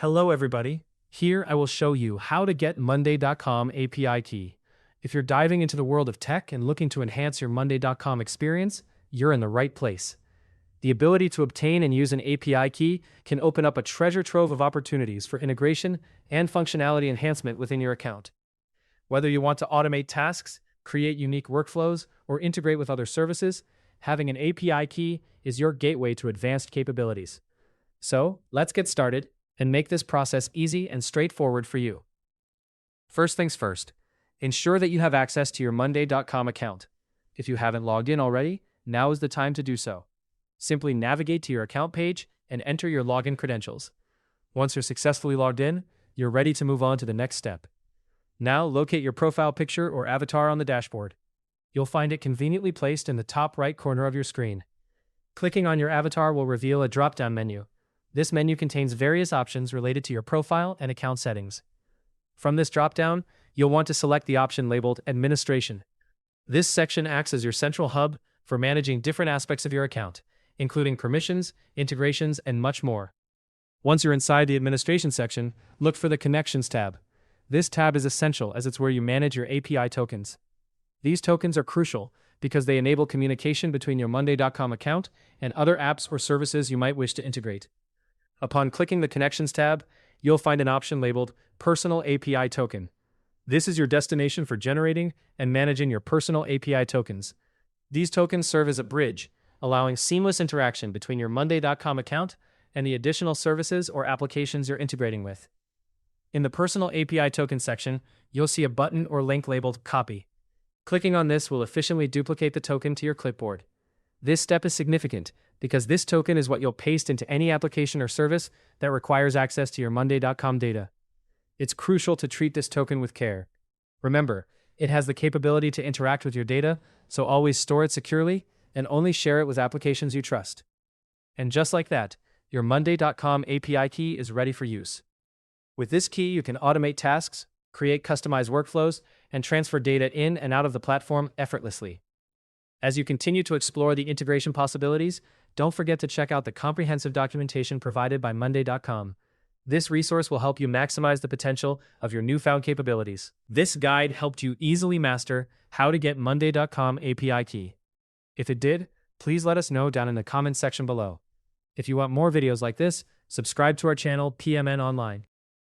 Hello everybody. Here I will show you how to get Monday.com API key. If you're diving into the world of tech and looking to enhance your Monday.com experience, you're in the right place. The ability to obtain and use an API key can open up a treasure trove of opportunities for integration and functionality enhancement within your account. Whether you want to automate tasks, create unique workflows, or integrate with other services, having an API key is your gateway to advanced capabilities. So, let's get started and make this process easy and straightforward for you. First things first, ensure that you have access to your Monday.com account. If you haven't logged in already, now is the time to do so. Simply navigate to your account page and enter your login credentials. Once you're successfully logged in, you're ready to move on to the next step. Now locate your profile picture or avatar on the dashboard. You'll find it conveniently placed in the top right corner of your screen. Clicking on your avatar will reveal a drop-down menu. This menu contains various options related to your profile and account settings. From this drop-down, you'll want to select the option labeled Administration. This section acts as your central hub for managing different aspects of your account, including permissions, integrations, and much more. Once you're inside the Administration section, look for the Connections tab. This tab is essential as it's where you manage your API tokens. These tokens are crucial because they enable communication between your Monday.com account and other apps or services you might wish to integrate. Upon clicking the Connections tab, you'll find an option labeled Personal API Token. This is your destination for generating and managing your personal API tokens. These tokens serve as a bridge, allowing seamless interaction between your Monday.com account and the additional services or applications you're integrating with. In the Personal API Token section, you'll see a button or link labeled Copy. Clicking on this will efficiently duplicate the token to your clipboard. This step is significant because this token is what you'll paste into any application or service that requires access to your Monday.com data. It's crucial to treat this token with care. Remember, it has the capability to interact with your data, so always store it securely and only share it with applications you trust. And just like that, your Monday.com API key is ready for use. With this key, you can automate tasks, create customized workflows, and transfer data in and out of the platform effortlessly. As you continue to explore the integration possibilities, don't forget to check out the comprehensive documentation provided by Monday.com. This resource will help you maximize the potential of your newfound capabilities. This guide helped you easily master how to get Monday.com API key. If it did, please let us know down in the comments section below. If you want more videos like this, subscribe to our channel PMN Online.